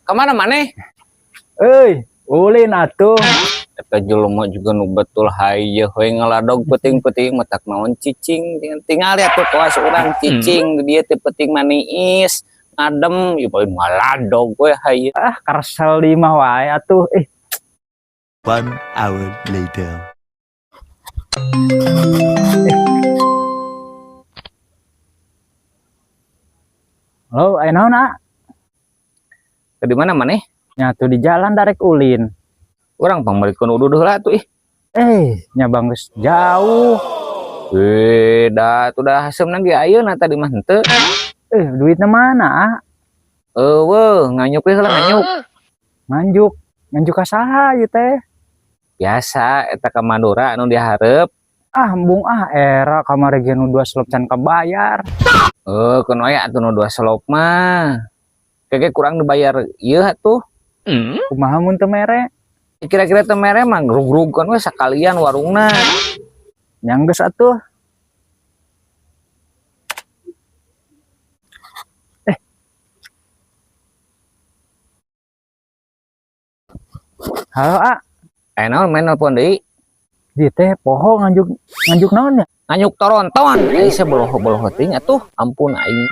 Kemana maneh? Ulin atuh. Eta jelema juga nu betul hayeuh we ngaladog peuting-peuting matak naon cicing. Tinggal ya tuh kawas urang cicing dia teh peuting maniis, ngadem ieu poe ngaladog we hayeuh. Karsel di mah wae atuh. 1 hour later. Halo, aya naon, nak? Di mana maneh? Nya tuh di jalan darek ulin. Urang pambalikeun uduh heula atuh ih. Nya bang geus jauh. Da tuh haseumna ge ayeuna tadi mah henteu. Duitnya mana? Eueuh, nganyuk we heula nganyuk. Nganjuk ka saha ieu teh? Biasa eta ka Madura anu dihareup. Embung era kamari ge nu 2 slop can kabayar. Kun aya atuh nu 2 slop mah. Kege kurang dibayar ieu atuh. Kumaha mun teu mere? Kira-kira teu mere mah grug-grugkeun we sakalian warungna. Nya geus atuh. Halo, Aya naon main nelpon deui? Di teh poho nganjuk naon ya? Nganyuk toronton. Seboloh-boloh teuing atuh. Ampun aing.